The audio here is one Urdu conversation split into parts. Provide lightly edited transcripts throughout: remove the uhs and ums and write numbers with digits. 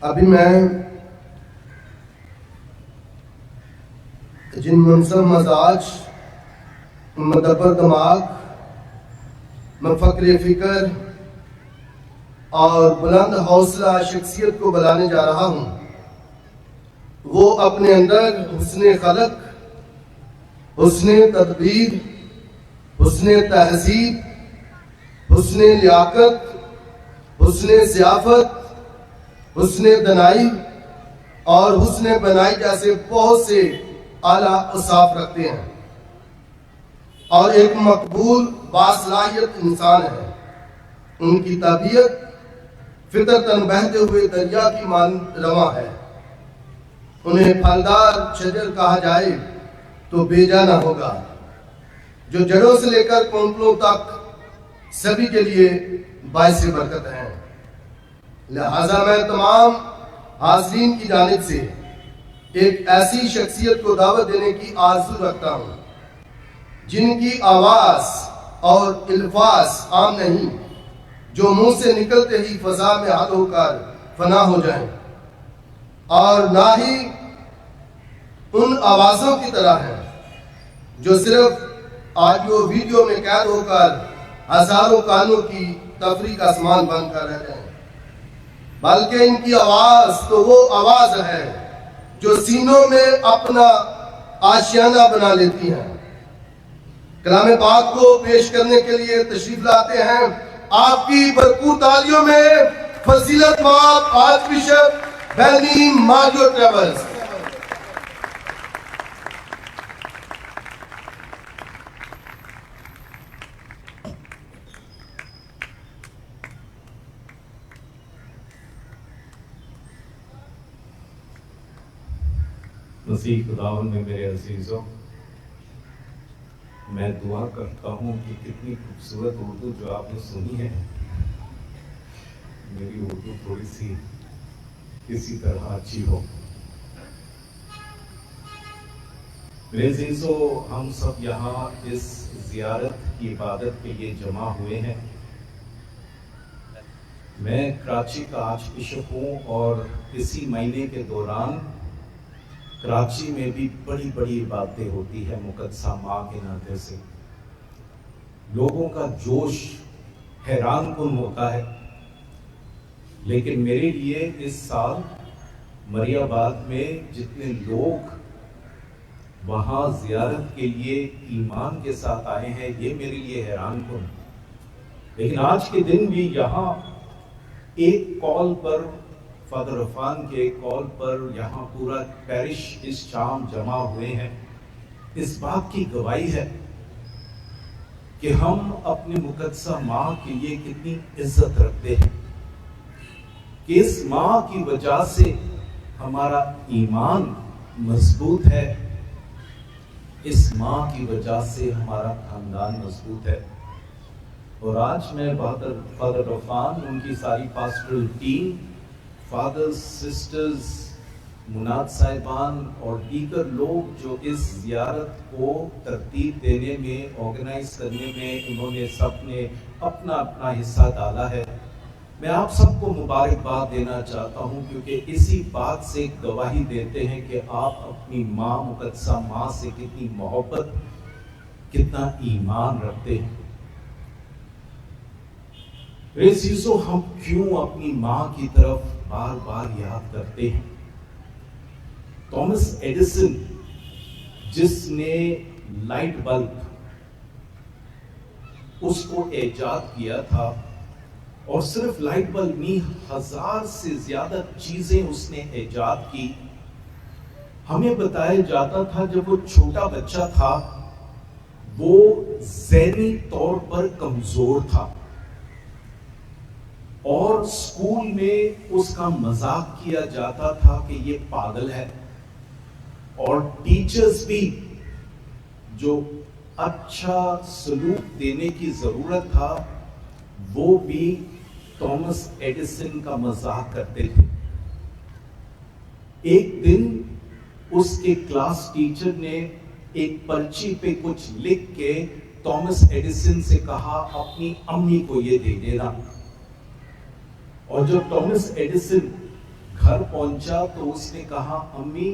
ابھی میں جن منصب مزاج، مدبر دماغ، منفکر فکر اور بلند حوصلہ شخصیت کو بلانے جا رہا ہوں، وہ اپنے اندر حسن خلق، حسن تدبیر، حسن تہذیب، حسن لیاقت، حسن ضیافت، حسن دنائی اور حسن بنائی جیسے بہت سے اعلیٰ اوصاف رکھتے ہیں اور ایک مقبول باصلاحیت انسان ہے۔ ان کی طبیعت فطرتاً بہتے ہوئے دریا کی مانند رواں ہے۔ انہیں پھلدار شجر کہا جائے تو بیجا نہ ہوگا، جو جڑوں سے لے کر کونپلوں تک سبھی کے لیے باعث برکت ہیں۔ لہذا میں تمام حاضرین کی جانب سے ایک ایسی شخصیت کو دعوت دینے کی آرزو رکھتا ہوں جن کی آواز اور الفاظ عام نہیں، جو منہ سے نکلتے ہی فضا میں حل ہو کر فنا ہو جائیں، اور نہ ہی ان آوازوں کی طرح ہیں جو صرف آڈیو ویڈیو میں قید ہو کر ہزاروں کانوں کی تفریح کا سامان بن کر رہ جائیں، بلکہ ان کی آواز تو وہ آواز ہے جو سینوں میں اپنا آشیانہ بنا لیتی ہیں۔ کلام پاک کو پیش کرنے کے لیے تشریف لاتے ہیں آپ کی بھرپور تالیوں میں فضیلت مآب آرچ بشپ بینی ماریو ٹریولز۔ مسیح خداوند میں میرے عزیزوں، میں دعا کرتا ہوں کہ کتنی خوبصورت اردو جو آپ نے سنی ہے، میری اردو تھوڑی سی کسی طرح اچھی ہو۔ میرے عزیزوں، ہم سب یہاں اس زیارت کی عبادت کے لیے جمع ہوئے ہیں۔ میں کراچی کا آرچ بشپ ہوں اور اسی مہینے کے دوران کراچی میں بھی بڑی بڑی عبادتیں ہوتی ہیں مقدسہ ماں کے ناطے سے۔ لوگوں کا جوش حیران کن ہوتا ہے، لیکن میرے لیے اس سال مری آباد میں جتنے لوگ وہاں زیارت کے لیے ایمان کے ساتھ آئے ہیں، یہ میرے لیے حیران کن۔ لیکن آج کے دن بھی یہاں ایک کال پر، فادر عرفان کے کال پر یہاں پورا پیرش اس شام جمع ہوئے ہیں۔ اس بات کی گواہی ہے کہ ہم اپنے مقدسہ ماں کے لیے کتنی عزت رکھتے ہیں، کہ اس ماں کی وجہ سے ہمارا ایمان مضبوط ہے، اس ماں کی وجہ سے ہمارا خاندان مضبوط ہے۔ اور آج میں فادر عرفان، ان کی ساری پاسٹرل ٹیم، فادرز، سسٹرز، مناد صاحبان اور دیگر لوگ جو اس زیارت کو ترتیب دینے میں، آرگنائز کرنے میں انہوں نے سب نے اپنا اپنا حصہ ڈالا ہے، میں آپ سب کو مبارکباد دینا چاہتا ہوں، کیونکہ اسی بات سے گواہی دیتے ہیں کہ آپ اپنی ماں مقدسہ ماں سے کتنی محبت، کتنا ایمان رکھتے ہیں۔ میرے عزیزوں، ہم کیوں اپنی ماں کی طرف بار بار یاد کرتے ہیں؟ تومس ایڈیسن، جس نے لائٹ بلب اس کو ایجاد کیا تھا، اور صرف لائٹ بلب نہیں، 1000 سے زیادہ چیزیں اس نے ایجاد کی۔ ہمیں بتایا جاتا تھا جب وہ چھوٹا بچہ تھا وہ ذہنی طور پر کمزور تھا، اور اسکول میں اس کا مذاق کیا جاتا تھا کہ یہ پاگل ہے، اور ٹیچرز بھی جو اچھا سلوک دینے کی ضرورت تھا وہ بھی تومس ایڈیسن کا مذاق کرتے تھے۔ ایک دن اس کے کلاس ٹیچر نے ایک پرچی پہ کچھ لکھ کے تومس ایڈیسن سے کہا اپنی امی کو یہ دے دینا، اور جب تومس ایڈیسن گھر پہنچا تو اس نے کہا امی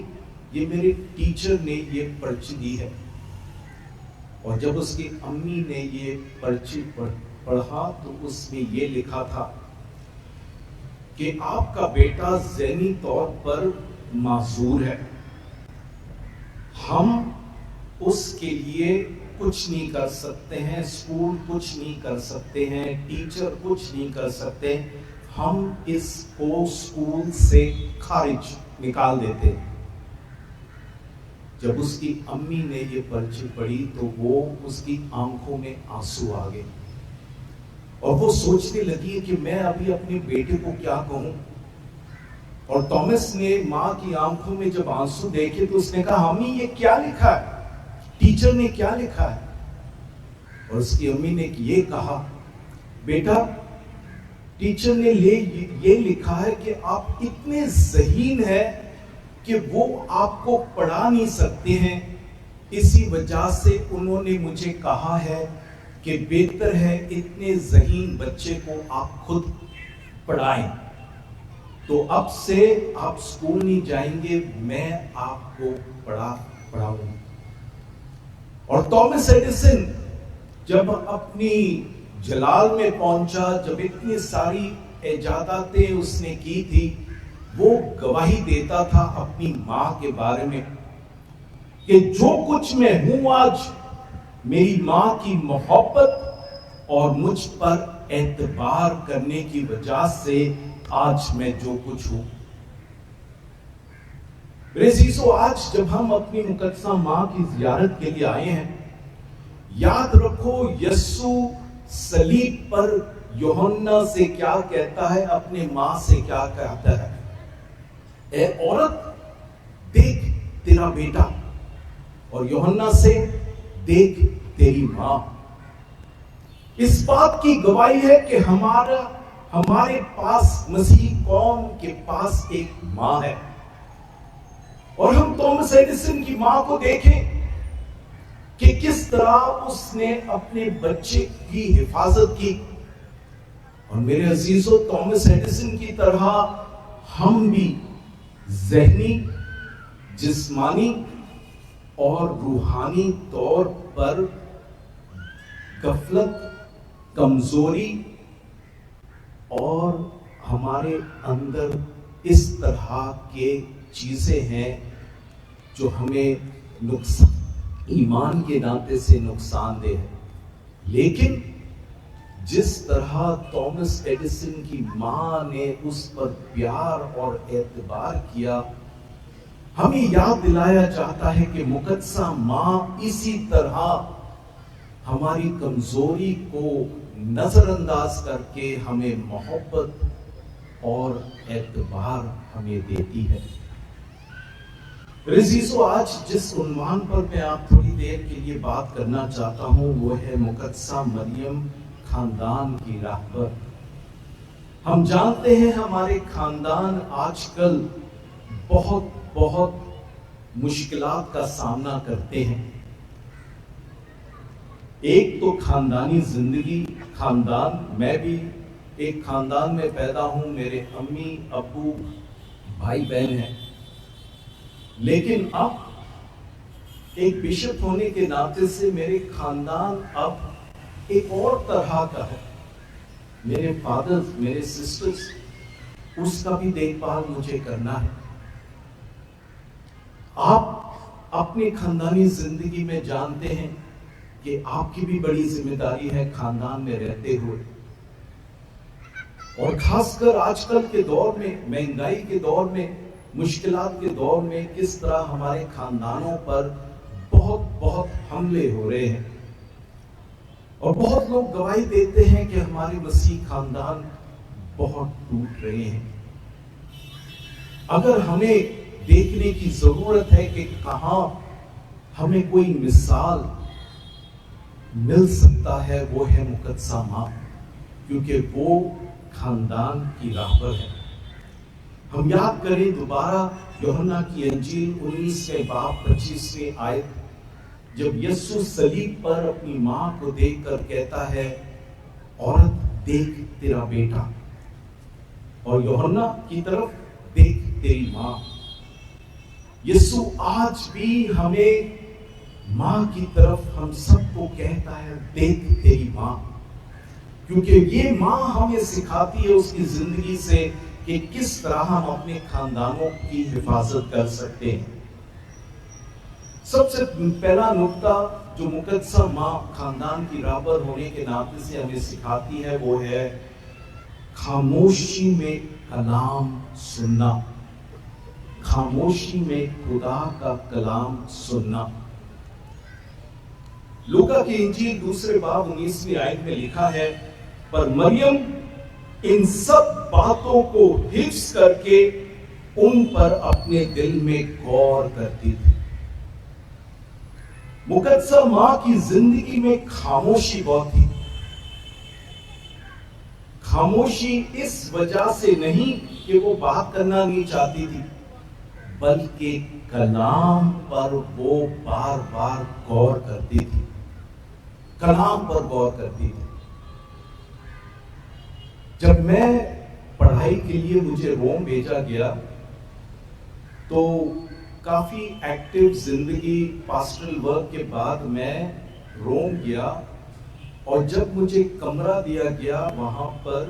یہ میرے ٹیچر نے یہ پرچی دی ہے. اور جب اس کی امی نے یہ پرچی پڑھا تو اس میں یہ لکھا تھا کہ آپ کا بیٹا ذہنی طور پر معذور ہے. ہم اس کے لیے کچھ نہیں کر سکتے ہیں, اسکول کچھ نہیں کر سکتے ہیں, ٹیچر کچھ نہیں کر سکتے, ہم اس کو اسکول سے خارج نکال دیتے. جب اس کی امی نے یہ پرچی پڑھی تو وہ اس کی آنکھوں میں آنسو آ گئے اور وہ سوچنے لگی کہ میں ابھی اپنے بیٹے کو کیا کہوں. اور تومس نے ماں کی آنکھوں میں جب آنسو دیکھے تو اس نے کہا امی یہ کیا لکھا ہے, ٹیچر نے کیا لکھا ہے؟ اور اس کی امی نے یہ کہا بیٹا ٹیچر نے یہ لکھا ہے کہ آپ اتنے ذہین ہیں کہ وہ آپ کو پڑھا نہیں سکتے ہیں, اسی وجہ سے انہوں نے مجھے کہا ہے کہ بہتر ہے اتنے ذہین بچے کو آپ خود پڑھائیں. تو اب سے آپ اسکول نہیں جائیں گے, میں آپ کو پڑھاؤں. اور تومس ایڈیسن جب اپنی جلال میں پہنچا, جب اتنی ساری ایجاداتیں اس نے کی تھی, وہ گواہی دیتا تھا اپنی ماں کے بارے میں کہ جو کچھ میں ہوں آج میری ماں کی محبت اور مجھ پر اعتبار کرنے کی وجہ سے آج میں جو کچھ ہوں. میرے عزیزو, آج جب ہم اپنی مقدسہ ماں کی زیارت کے لیے آئے ہیں, یاد رکھو یسوع صلیب پر یوحنا سے کیا کہتا ہے, اپنے ماں سے کیا کہتا ہے, اے عورت دیکھ تیرا بیٹا, اور یوحنا سے دیکھ تیری ماں. اس بات کی گواہی ہے کہ ہمارے پاس مسیحی قوم کے پاس ایک ماں ہے. اور ہم تومس ایڈیسن کی ماں کو دیکھیں کہ کس طرح اس نے اپنے بچے کی حفاظت کی. اور میرے عزیزو, تومس ایڈیسن کی طرح ہم بھی ذہنی, جسمانی اور روحانی طور پر غفلت, کمزوری اور ہمارے اندر اس طرح کے چیزیں ہیں جو ہمیں ایمان کے ناطے سے نقصان دہ ہے. لیکن جس طرح تومس ایڈیسن کی ماں نے اس پر پیار اور اعتبار کیا, ہمیں یاد دلایا جاتا ہے کہ مقدسہ ماں اسی طرح ہماری کمزوری کو نظر انداز کر کے ہمیں محبت اور اعتبار ہمیں دیتی ہے. عزیزو, آج جس عنوان پر میں آپ تھوڑی دیر کے لیے بات کرنا چاہتا ہوں وہ ہے مقدسہ مریم خاندان کی راہبر. ہم جانتے ہیں ہمارے خاندان آج کل بہت مشکلات کا سامنا کرتے ہیں. ایک تو خاندانی زندگی, میں بھی ایک خاندان میں پیدا ہوں, میرے امی ابو بھائی بہن ہیں. لیکن اب ایک بشپ ہونے کے ناطے سے میرے خاندان اب ایک اور طرح کا ہے. میرے فادر, میرے سسٹرز, اس کا بھی دیکھ بھال مجھے کرنا ہے. آپ اپنی خاندانی زندگی میں جانتے ہیں کہ آپ کی بھی بڑی ذمہ داری ہے خاندان میں رہتے ہوئے, اور خاص کر آج کل کے دور میں, مہنگائی کے دور میں, مشکلات کے دور میں کس طرح ہمارے خاندانوں پر بہت حملے ہو رہے ہیں. اور بہت لوگ گواہی دیتے ہیں کہ ہمارے مسیح خاندان بہت ٹوٹ رہے ہیں. اگر ہمیں دیکھنے کی ضرورت ہے کہ کہاں ہمیں کوئی مثال مل سکتا ہے, وہ ہے مقدسہ ماں, کیونکہ وہ خاندان کی راہبر ہے. ہم یاد کریں دوبارہ یوحنا کی انجیل 19 باب 25 آیت, جب یسوع صلیب پر اپنی ماں کو دیکھ کر کہتا ہے عورت دیکھ تیرا بیٹا, اور یوحنا کی طرف دیکھ تیری ماں. یسوع آج بھی ہمیں ماں کی طرف ہم سب کو کہتا ہے دیکھ تیری ماں، کیونکہ یہ ماں ہمیں سکھاتی ہے اس کی زندگی سے کہ کس طرح ہم اپنے خاندانوں کی حفاظت کر سکتے ہیں. سب سے پہلا نقطہ جو مقدسہ ماں خاندان کی رہبر ہونے کے ناطے سے ہمیں سکھاتی ہے وہ ہے خاموشی میں کلام سننا. خاموشی میں خدا کا کلام سننا. لوکا کی انجیل دوسرے باب 19ویں آیت میں لکھا ہے، پر مریم ان سب باتوں کو حفظ کر کے ان پر اپنے دل میں غور کرتی تھی. مقدسہ ماں کی زندگی میں خاموشی بہت تھی. خاموشی اس وجہ سے نہیں کہ وہ بات کرنا نہیں چاہتی تھی، بلکہ کلام پر وہ بار بار غور کرتی تھی. کلام پر غور کرتی تھی. جب میں پڑھائی کے لیے مجھے روم بھیجا گیا تو کافی ایکٹیو زندگی پاسٹرل ورک کے بعد میں روم گیا، اور جب مجھے کمرہ دیا گیا وہاں پر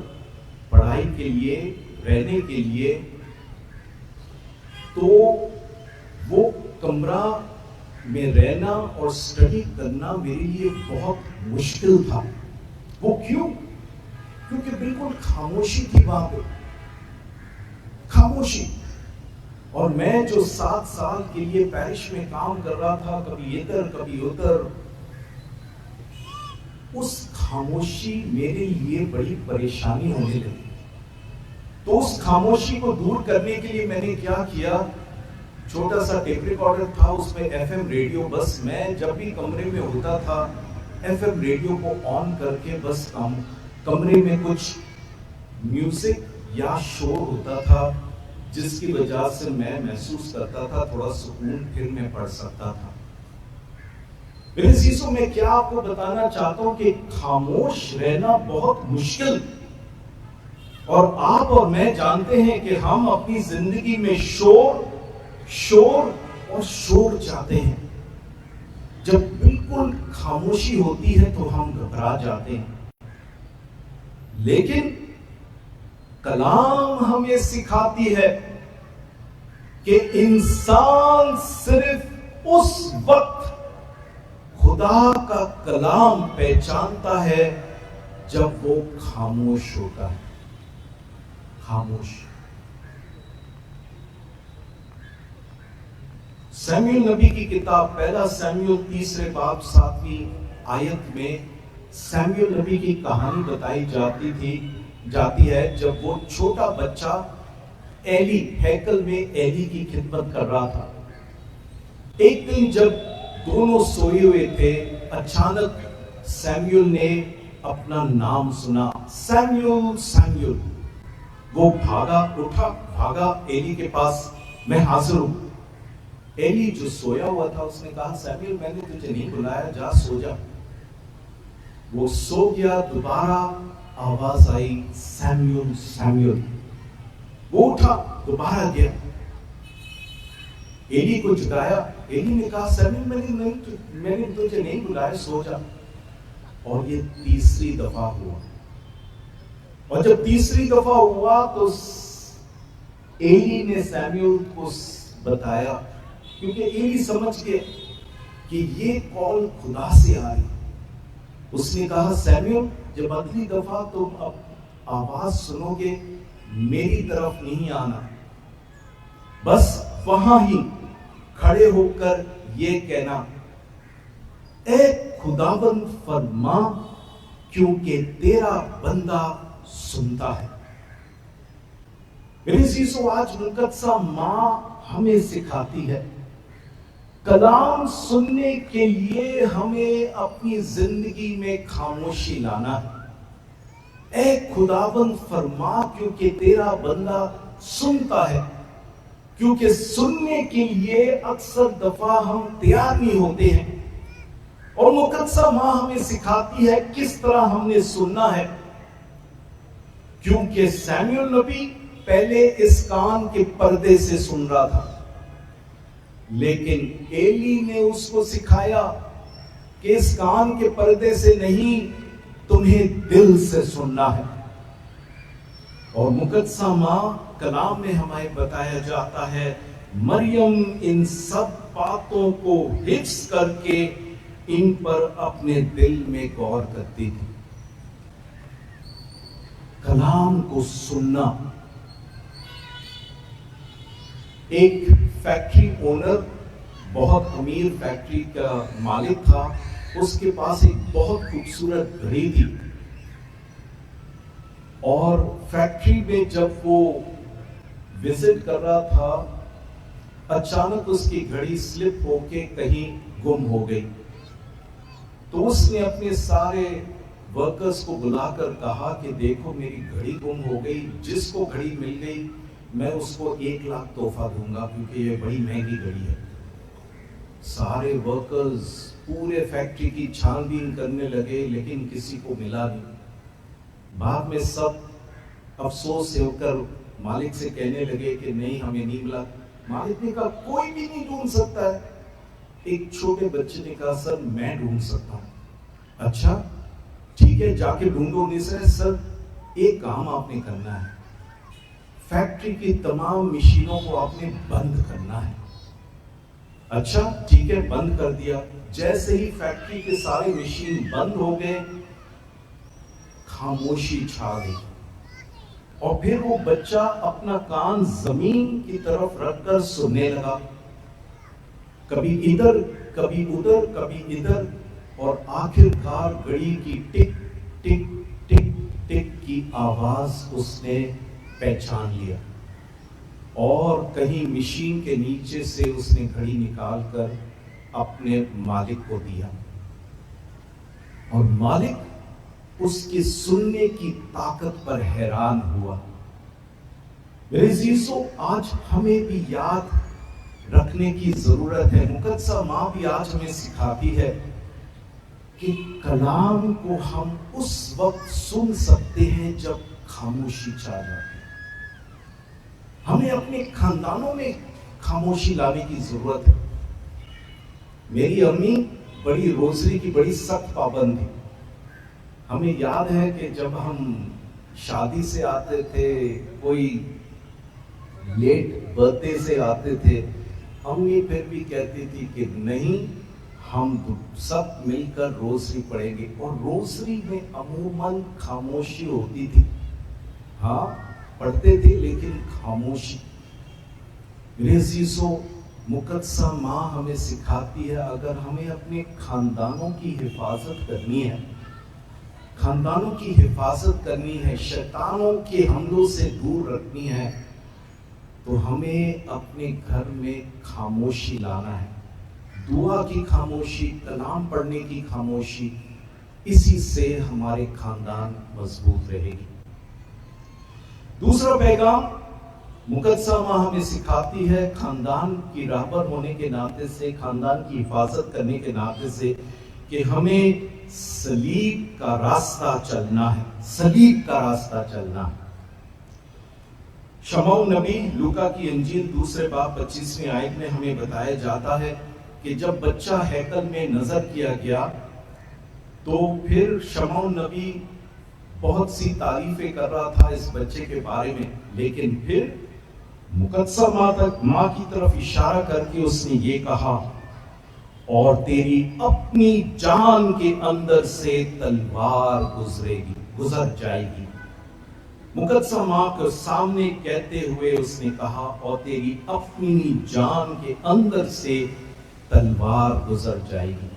پڑھائی کے لیے رہنے کے لیے، تو وہ کمرہ میں رہنا اور اسٹڈی کرنا میرے لیے بہت مشکل تھا. وہ کیوں؟ کیونکہ بالکل خاموشی تھی وہاں پہ. خاموشی. اور میں جو 7 سال کے لیے پیرش میں کام کر رہا تھا، کبھی ادھر کبھی ادھر، اس خاموشی میرے لیے بڑی پریشانی ہونے لگی. تو اس خاموشی کو دور کرنے کے لیے میں نے کیا کیا، چھوٹا سا ٹیپ ریکارڈر تھا، اس میں ایف ایم ریڈیو، بس میں جب بھی کمرے میں ہوتا تھا ایف ایم ریڈیو کو آن کر کے بس کمرے میں کچھ میوزک یا شور ہوتا تھا جس کی وجہ سے میں محسوس کرتا تھا تھوڑا سکون، پھر میں پڑھ سکتا تھا. میرے عزیزوں، میں کیا آپ کو بتانا چاہتا ہوں کہ خاموش رہنا بہت مشکل، اور آپ اور میں جانتے ہیں کہ ہم اپنی زندگی میں شور اور شور چاہتے ہیں. جب بالکل خاموشی ہوتی ہے تو ہم گھبرا جاتے ہیں. لیکن کلام ہمیں سکھاتی ہے کہ انسان صرف اس وقت خدا کا کلام پہچانتا ہے جب وہ خاموش ہوتا ہے. خاموش. سیموئیل نبی کی کتاب پہلا سیموئیل 3 باب 7 آیت میں سیموئیل نبی کی کہانی بتائی جاتی ہے جب وہ چھوٹا بچہ ایلی ہیکل میں ایلی کی خدمت کر رہا تھا. ایک دن جب دونوں سوئے ہوئے تھے، اچانک سیموئیل نے اپنا نام سنا، سیموئیل سیموئیل. وہ بھاگا ایلی کے پاس، میں حاضر ہوں. ایلی جو سویا ہوا تھا اس نے کہا، سیموئیل میں نے تجھے نہیں بلایا، جا سو جا. وہ سو گیا. دوبارہ آواز آئی، سیموئیل سیموئیل. وہ اٹھا، دوبارہ گیا، ایلی کو جگایا. ایلی نے کہا، سیموئیل میں نے تجھے نہیں بلایا، سو جا. اور یہ تیسری دفعہ ہوا. اور جب تیسری دفعہ ہوا تو ایلی نے سیموئیل کو بتایا، کیونکہ ایلی سمجھ گیا کہ یہ کال خدا سے آ رہی. اس نے کہا، سیموئیل جب اگلی دفعہ تم اب آواز سنو گے میری طرف نہیں آنا، بس وہاں ہی کھڑے ہو کر یہ کہنا، اے خداوند فرما، کیونکہ تیرا بندہ سنتا ہے. میرے عزیزو، آج مقدسہ ماں ہمیں سکھاتی ہے کلام سننے کے لیے ہمیں اپنی زندگی میں خاموشی لانا ہے. اے خداوند فرما، کیونکہ تیرا بندہ سنتا ہے. کیونکہ سننے کے لیے اکثر دفعہ ہم تیار نہیں ہوتے ہیں، اور مقدسہ ماں ہمیں سکھاتی ہے کس طرح ہم نے سننا ہے. کیونکہ سیموئیل نبی پہلے اس کان کے پردے سے سن رہا تھا، لیکن ایلی نے اس کو سکھایا کہ اس کان کے پردے سے نہیں، تمہیں دل سے سننا ہے۔ اور مقدسہ ماں کلام میں ہمیں بتایا جاتا ہے مریم ان سب باتوں کو حفظ کر کے ان پر اپنے دل میں غور کرتی تھی۔ کلام کو سننا۔ ایک فیکٹری اونر، بہت امیر فیکٹری کا مالک تھا، اس کے پاس ایک بہت خوبصورت گھڑی تھی، اور فیکٹری میں جب وہ وزٹ کر رہا تھا، اچانک اس کی گھڑی سلپ ہو کے کہیں گم ہو گئی۔ تو اس نے اپنے سارے ورکرز کو بلا کر کہا کہ دیکھو میری گھڑی گم ہو گئی، جس کو گھڑی مل گئی میں اس کو 1 لاکھ تحفہ دوں گا، کیونکہ یہ بڑی مہنگی گھڑی ہے۔ سارے ورکرز پورے فیکٹری کی چھان بین کرنے لگے، لیکن کسی کو ملا نہیں۔ بعد میں سب افسوس سے ہو کر مالک سے کہنے لگے کہ نہیں، ہمیں نہیں ملا۔ مالک نے کہا کوئی بھی نہیں ڈھونڈ سکتا ہے۔ ایک چھوٹے بچے نے کہا سر میں ڈھونڈ سکتا ہوں۔ اچھا ٹھیک ہے، جا کے ڈھونڈو۔ سر ایک کام آپ نے کرنا ہے، فیکٹری کی تمام مشینوں کو آپ نے بند کرنا ہے۔ اچھا ٹھیک ہے، بند کر دیا۔ جیسے ہی فیکٹری کے سارے مشین بند ہو گئے، خاموشی چھا گئی، اور پھر وہ بچہ اپنا کان زمین کی طرف رکھ کر سننے لگا، کبھی ادھر کبھی ادھر کبھی ادھر، اور آخر کار گھڑی کی ٹک ٹک ٹک ٹک کی آواز اس نے پہچان لیا، اور کہیں مشین کے نیچے سے اس نے گھڑی نکال کر اپنے مالک کو دیا، اور مالک اس کے سننے کی طاقت پر حیران ہوا۔ میرے عزیزو، آج ہمیں بھی یاد رکھنے کی ضرورت ہے، مقدسہ ماں بھی آج ہمیں سکھاتی ہے کہ کلام کو ہم اس وقت سن سکتے ہیں جب خاموشی چھا جاتی ہے۔ ہمیں اپنے خاندانوں میں خاموشی لانے کی ضرورت ہے۔ میری امی بڑی روزری کی بڑی سخت پابند تھی۔ ہمیں یاد ہے کہ جب ہم شادی سے آتے تھے، کوئی لیٹ برتھڈے سے آتے تھے، امی پھر بھی کہتی تھی کہ نہیں، ہم سب مل کر روزری پڑھیں گے، اور روزری میں عموماً خاموشی ہوتی تھی۔ ہاں پڑھتے تھے لیکن خاموشی۔ میرے عزیزو، مقدسہ ماں ہمیں سکھاتی ہے اگر ہمیں اپنے خاندانوں کی حفاظت کرنی ہے، خاندانوں کی حفاظت کرنی ہے، شیطانوں کے حملوں سے دور رکھنی ہے، تو ہمیں اپنے گھر میں خاموشی لانا ہے۔ دعا کی خاموشی، کلام پڑھنے کی خاموشی، اسی سے ہمارے خاندان مضبوط رہے گی۔ دوسرا پیغام مقدسہ ماں ہمیں سکھاتی ہے خاندان کی راہبر ہونے کے ناطے سے، خاندان کی حفاظت کرنے کے ناطے سے، کہ ہمیں صلیب کا راستہ چلنا ہے، صلیب کا راستہ چلنا ہے۔ شمعون نبی لوکا کی انجیل 2 باب 25ویں آیت میں ہمیں بتایا جاتا ہے کہ جب بچہ ہیکل میں نظر کیا گیا تو پھر شمعون نبی بہت سی تعریفیں کر رہا تھا اس بچے کے بارے میں، لیکن پھر مقدسہ ماں کی طرف اشارہ کر کے اس نے یہ کہا، اور تیری اپنی جان کے اندر سے تلوار گزر جائے گی۔ مقدسہ ماں کے سامنے کہتے ہوئے اس نے کہا، اور تیری اپنی جان کے اندر سے تلوار گزر جائے گی۔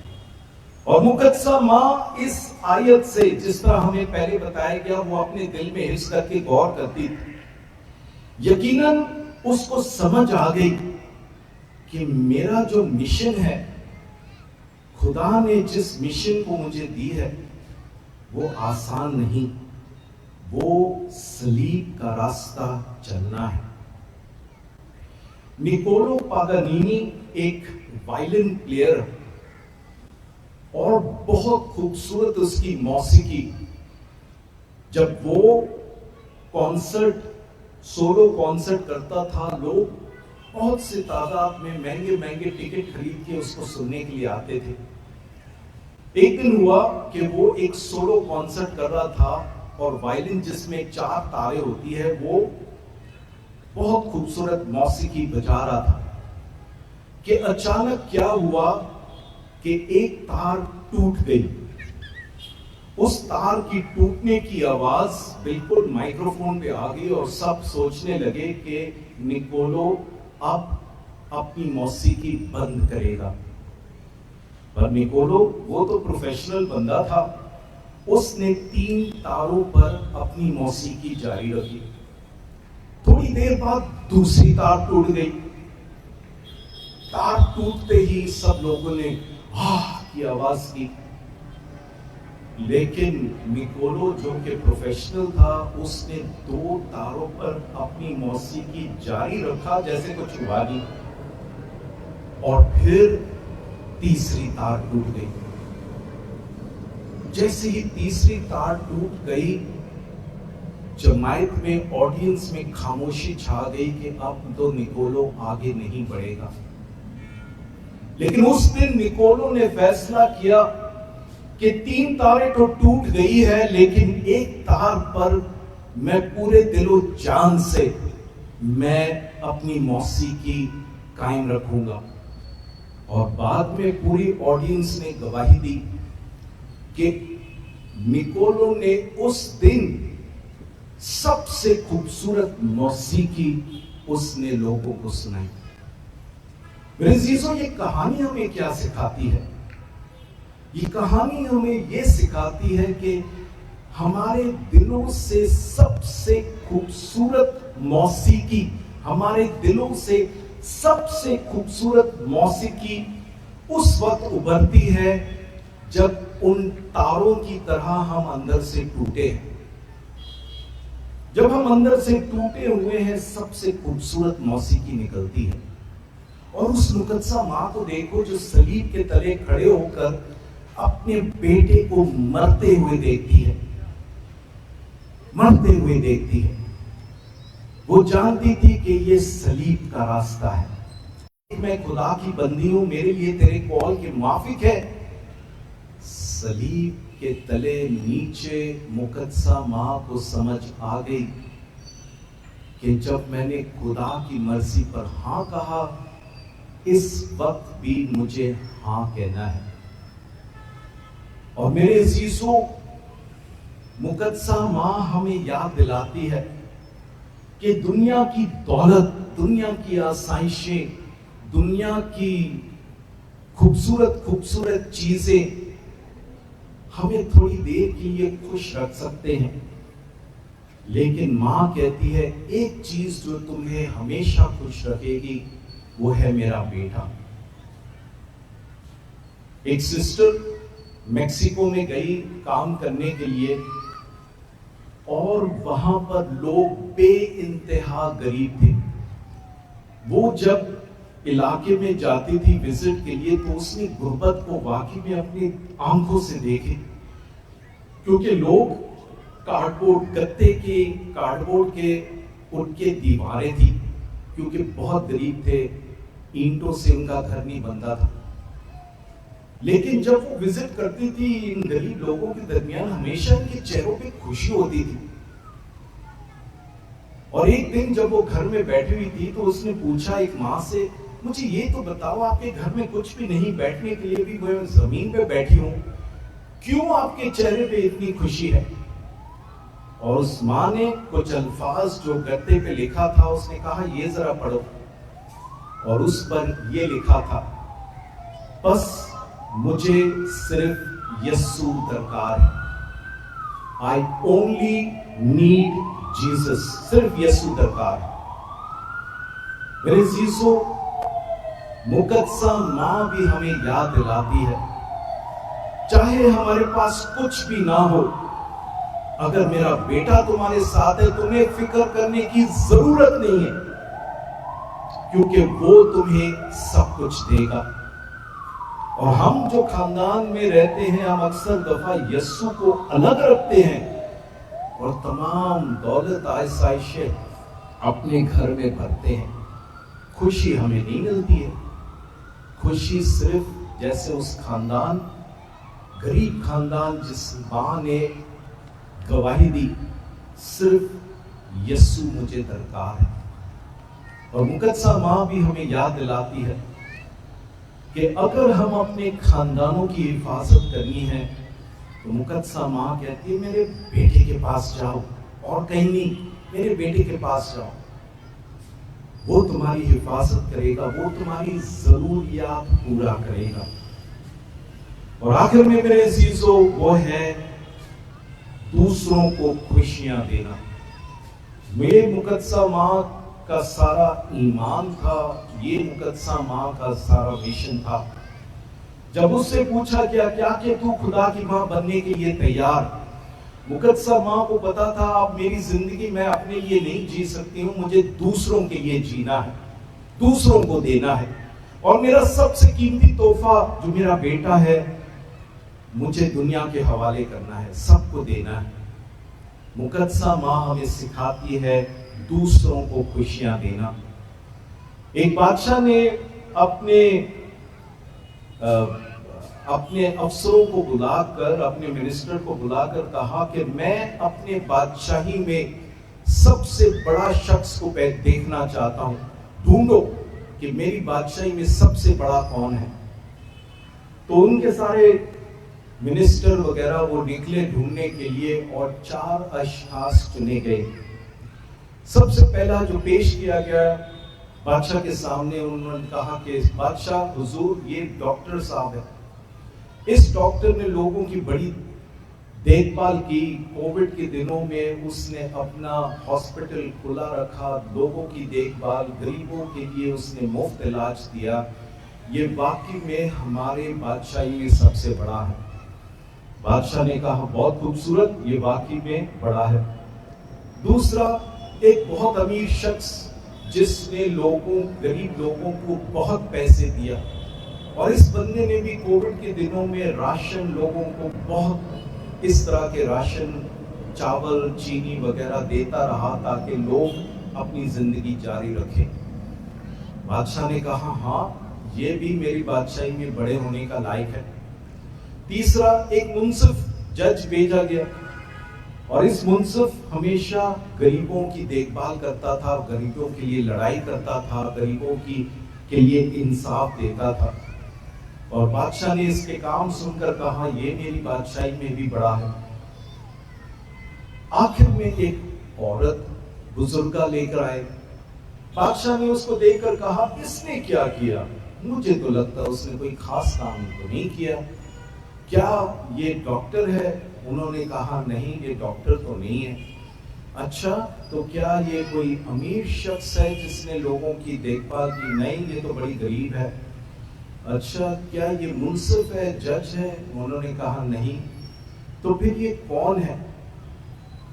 اور مقدسہ ماں اس آیت سے، جس طرح ہمیں پہلے بتایا گیا، وہ اپنے دل میں حفظ کر کے غور کرتی تھی۔ یقیناً اس کو سمجھ آ گئی کہ میرا جو مشن ہے، خدا نے جس مشن کو مجھے دی ہے، وہ آسان نہیں، وہ صلیب کا راستہ چلنا ہے۔ نکولو پاگانینی ایک وائلن پلیئر اور بہت خوبصورت اس کی موسیقی، جب وہ کانسرٹ سولو کانسرٹ کرتا تھا. لوگ بہت سے تعداد میں مہنگے مہنگے ٹکٹ خرید کے اس کو سننے کے لیے آتے تھے. ایک دن ہوا کہ وہ ایک سولو کانسرٹ کر رہا تھا اور وائلن جس میں 4 تاریں ہوتی ہے وہ بہت خوبصورت موسیقی بجا رہا تھا کہ اچانک کیا ہوا کہ ایک تار ٹوٹ گئی. اس تار کی ٹوٹنے کی آواز بالکل مائکروفون پہ آ گئی اور سب سوچنے لگے کہ نکولو اب اپنی موسیقی بند کرے گا. پر نکولو وہ تو پروفیشنل بندہ تھا, اس نے 3 تاروں پر اپنی موسیقی جاری رکھی. تھوڑی دیر بعد دوسری تار ٹوٹ گئی. تار ٹوٹتے ہی سب لوگوں نے آہ کی آواز کی, لیکن نکولو جو کہ پروفیشنل تھا اس نے 2 تاروں پر اپنی موسیقی جاری رکھا جیسے کچھ ہوا نہیں, اور پھر تیسری تار ٹوٹ گئی. جیسے ہی تیسری تار ٹوٹ گئی جماعت میں آڈینس میں خاموشی چھا گئی کہ اب تو نکولو آگے نہیں بڑھے گا. لیکن اس دن نکولو نے فیصلہ کیا کہ 3 تاریں تو ٹوٹ گئی ہے لیکن ایک تار پر میں پورے دل و جان سے میں اپنی موسیقی قائم رکھوں گا. اور بعد میں پوری آڈینس نے گواہی دی کہ نکولو نے اس دن سب سے خوبصورت موسیقی اس نے لوگوں کو سنائی. میرے عزیزوں, یہ کہانی ہمیں کیا سکھاتی ہے؟ یہ کہانی ہمیں یہ سکھاتی ہے کہ ہمارے دلوں سے سب سے خوبصورت موسیقی, ہمارے دلوں سے سب سے خوبصورت موسیقی اس وقت ابھرتی ہے جب ان تاروں کی طرح ہم اندر سے ٹوٹے ہیں. جب ہم اندر سے ٹوٹے ہوئے ہیں سب سے خوبصورت موسیقی نکلتی ہے. اور اس مقدسہ ماں کو دیکھو جو صلیب کے تلے کھڑے ہو کر اپنے بیٹے کو مرتے ہوئے دیکھتی ہے, مرتے ہوئے دیکھتی ہے. وہ جانتی تھی کہ یہ صلیب کا راستہ ہے. میں خدا کی بندی ہوں, میرے لیے تیرے کال کے موافق ہے. صلیب کے تلے نیچے مقدسہ ماں کو سمجھ آ گئی کہ جب میں نے خدا کی مرضی پر ہاں کہا اس وقت بھی مجھے ہاں کہنا ہے. اور میرے عزیزوں, مقدسہ ماں ہمیں یاد دلاتی ہے کہ دنیا کی دولت, دنیا کی آسائشیں, دنیا کی خوبصورت خوبصورت چیزیں ہمیں تھوڑی دیر کے لیے خوش رکھ سکتے ہیں, لیکن ماں کہتی ہے ایک چیز جو تمہیں ہمیشہ خوش رکھے گی وہ ہے میرا بیٹا. ایک سسٹر میکسیکو میں گئی کام کرنے کے لیے اور وہاں پر لوگ بے انتہا غریب تھے. وہ جب علاقے میں جاتی تھی وزٹ کے لیے تو اس نے غربت کو واقعی میں اپنی آنکھوں سے دیکھے, کیونکہ لوگ کارڈ بورڈ گتے کے, کارڈ بورڈ کے ان کے دیواریں تھی, کیونکہ بہت غریب تھے, اینٹوں سے ان کا گھر نہیں بنتا تھا. لیکن جب وہ وزٹ کرتی تھی ان غریب لوگوں کے درمیان ہمیشہ ان کے چہروں پہ خوشی ہوتی تھی. اور ایک دن جب وہ گھر میں بیٹھی ہوئی تھی تو اس نے پوچھا ایک ماں سے, مجھے یہ تو بتاؤ آپ کے گھر میں کچھ بھی نہیں, بیٹھنے کے لیے بھی میں زمین پہ بیٹھی ہوں, کیوں آپ کے چہرے پہ اتنی خوشی ہے؟ اور اس ماں نے کچھ الفاظ جو گتے پہ لکھا تھا اس نے کہا یہ ذرا پڑھو, اور اس پر یہ لکھا تھا بس مجھے صرف یسوع درکار ہے. I only need Jesus. صرف یسوع درکار ہے. میرے عزیزوں, مقدسہ ماں بھی ہمیں یاد دلاتی ہے چاہے ہمارے پاس کچھ بھی نہ ہو, اگر میرا بیٹا تمہارے ساتھ ہے تمہیں فکر کرنے کی ضرورت نہیں ہے, کیونکہ وہ تمہیں سب کچھ دے گا. اور ہم جو خاندان میں رہتے ہیں ہم اکثر دفعہ یسوع کو الگ رکھتے ہیں اور تمام دولت آسائشیں اپنے گھر میں بھرتے ہیں، خوشی ہمیں نہیں ملتی ہے۔ خوشی صرف جیسے اس خاندان، غریب خاندان جس ماں نے گواہی دی، صرف یسوع مجھے درکار ہے۔ اور مقدسہ ماں بھی ہمیں یاد دلاتی ہے کہ اگر ہم اپنے خاندانوں کی حفاظت کرنی ہے تو مقدسہ ماں کہتی ہے میرے بیٹے کے پاس جاؤ، اور کہیں نہیں، میرے بیٹے کے پاس جاؤ، وہ تمہاری حفاظت کرے گا، وہ تمہاری ضروریات پورا کرے گا۔ اور آخر میں میرے عزیزو، وہ ہے دوسروں کو خوشیاں دینا۔ میرے مقدسہ ماں کا سارا ایمان تھا، یہ مقدسہ ماں کا سارا مشن تھا۔ جب اس سے پوچھا گیا کیا کہ تو خدا کی ماں بننے کے لیے تیار؟ مقدسہ ماں کو پتا تھا اب میری زندگی میں اپنے لیے نہیں جی سکتی ہوں، مجھے دوسروں کے لیے جینا ہے، دوسروں کو دینا ہے، اور میرا سب سے قیمتی تحفہ جو میرا بیٹا ہے مجھے دنیا کے حوالے کرنا ہے، سب کو دینا ہے۔ مقدسہ ماں ہمیں سکھاتی ہے دوسروں کو خوشیاں دینا۔ ایک بادشاہ نے اپنے افسروں کو بلا کر، اپنے منسٹر کو بلا کر کہا کہ میں اپنے بادشاہی میں سب سے بڑا شخص کو دیکھنا چاہتا ہوں، ڈھونڈو کہ میری بادشاہی میں سب سے بڑا کون ہے۔ تو ان کے سارے منسٹر وغیرہ وہ نکلے ڈھونڈنے کے لیے، اور 4 اشخاص چنے گئے۔ سب سے پہلا جو پیش کیا گیا بادشاہ کے سامنے، انہوں نے کہا کہ بادشاہ حضور یہ ڈاکٹر صاحب ہے، اس ڈاکٹر نے لوگوں کی بڑی دیکھ بھال کی، کووڈ کے دنوں میں اس نے اپنا ہاسپٹل کھلا رکھا، لوگوں کی دیکھ بھال، غریبوں کے لیے اس نے مفت علاج دیا، یہ واقعی میں ہمارے بادشاہی میں سب سے بڑا ہے۔ بادشاہ نے کہا بہت خوبصورت، یہ واقعی میں بڑا ہے۔ دوسرا، ایک بہت امیر شخص جس نے غریب لوگوں کو بہت پیسے دیا، اور اس بندے نے بھی کووڈ کے دنوں میں راشن لوگوں کو بہت اس طرح کے راشن، چاول، چینی وغیرہ دیتا رہا تاکہ لوگ اپنی زندگی جاری رکھیں۔ بادشاہ نے کہا ہاں یہ بھی میری بادشاہی میں بڑے ہونے کا لائق ہے۔ تیسرا، ایک منصف جج بھیجا گیا، اور اس منصف ہمیشہ غریبوں کی دیکھ بھال کرتا تھا، غریبوں کے لیے لڑائی کرتا تھا، غریبوں کے لیے انصاف دیتا تھا۔ اور بادشاہ نے اس کے کام سن کر کہا یہ میری بادشاہی میں بھی بڑا ہے۔ آخر میں ایک عورت بزرگہ لے کر آئے، بادشاہ نے اس کو دیکھ کر کہا اس نے کیا کیا؟ مجھے تو لگتا اس نے کوئی خاص کام تو نہیں کیا، کیا یہ ڈاکٹر ہے؟ انہوں نے کہا نہیں یہ ڈاکٹر تو نہیں ہے۔ اچھا تو کیا یہ کوئی امیر شخص ہے جس نے لوگوں کی دیکھ بھال کی؟ نہیں یہ تو بڑی غریب ہے۔ اچھا کیا یہ منصف ہے، جج ہے؟ انہوں نے کہا نہیں۔ تو پھر یہ کون ہے؟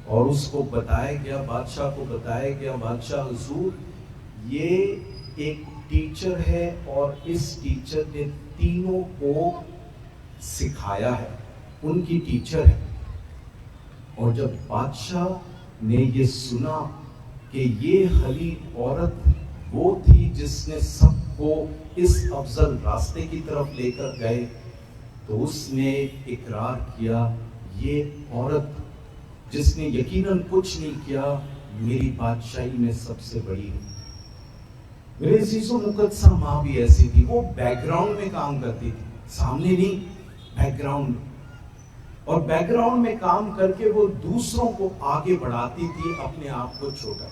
اور اس کو بتایا گیا، بادشاہ کو بتایا گیا بادشاہ حضور یہ ایک ٹیچر ہے، اور اس ٹیچر نے تینوں کو سکھایا ہے، ان کی ٹیچر ہے۔ اور جب بادشاہ نے یہ سنا کہ یہ خلی عورت وہ تھی جس نے سب کو اس افضل راستے کی طرف لے کر گئے، تو اس نے اقرار کیا یہ عورت جس نے یقیناً کچھ نہیں کیا میری بادشاہی میں سب سے بڑی ہے۔ میرے عزیزو، مقدسہ ماں بھی ایسی تھی، وہ بیک گراؤنڈ میں کام کرتی تھی، سامنے نہیں، بیک گراؤنڈ میں، اور بیک گراؤنڈ میں کام کر کے وہ دوسروں کو آگے بڑھاتی تھی، اپنے آپ کو چھوٹا۔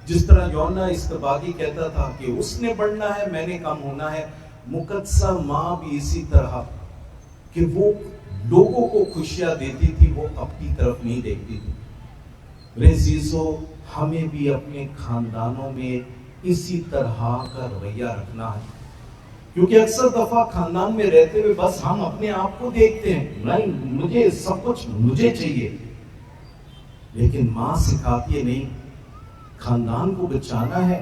جس طرح یونا استباغی کہتا تھا کہ اس نے بڑھنا ہے میں نے کم ہونا ہے، مقدسہ ماں بھی اسی طرح کہ وہ لوگوں کو خوشیاں دیتی تھی، وہ اپنی طرف نہیں دیکھتی تھی۔ میرے عزیزو، ہمیں بھی اپنے خاندانوں میں اسی طرح کا رویہ رکھنا ہے، کیونکہ اکثر دفعہ خاندان میں رہتے ہوئے بس ہم اپنے آپ کو دیکھتے ہیں، نہیں مجھے سب کچھ مجھے چاہیے، لیکن ماں سکھاتی ہے نہیں، خاندان کو بچانا ہے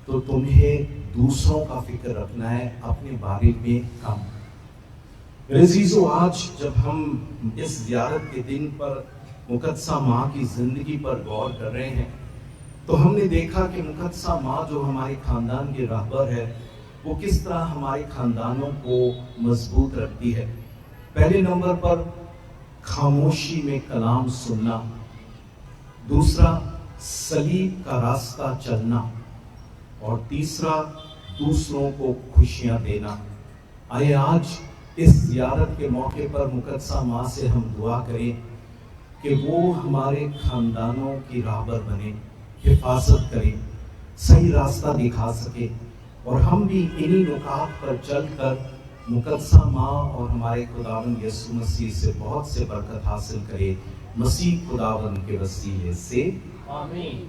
تو تمہیں دوسروں کا فکر رکھنا ہے، اپنے بارے میں کم۔ میرے عزیزو، آج جب ہم اس زیارت کے دن پر مقدسہ ماں کی زندگی پر غور کر رہے ہیں، تو ہم نے دیکھا کہ مقدسہ ماں جو ہمارے خاندان کی رہبر ہے وہ کس طرح ہمارے خاندانوں کو مضبوط رکھتی ہے۔ پہلے نمبر پر خاموشی میں کلام سننا، دوسرا صلیب کا راستہ چلنا، اور تیسرا دوسروں کو خوشیاں دینا۔ آئے آج اس زیارت کے موقع پر مقدسہ ماں سے ہم دعا کریں کہ وہ ہمارے خاندانوں کی رہبر بنے، حفاظت کرے، صحیح راستہ دکھا سکے، اور ہم بھی انہی نکات پر چل کر مقدسہ ماں اور ہمارے خداوند یسوع مسیح سے بہت سے برکت حاصل کرے، مسیح خداوند کے وسیلے سے، آمین۔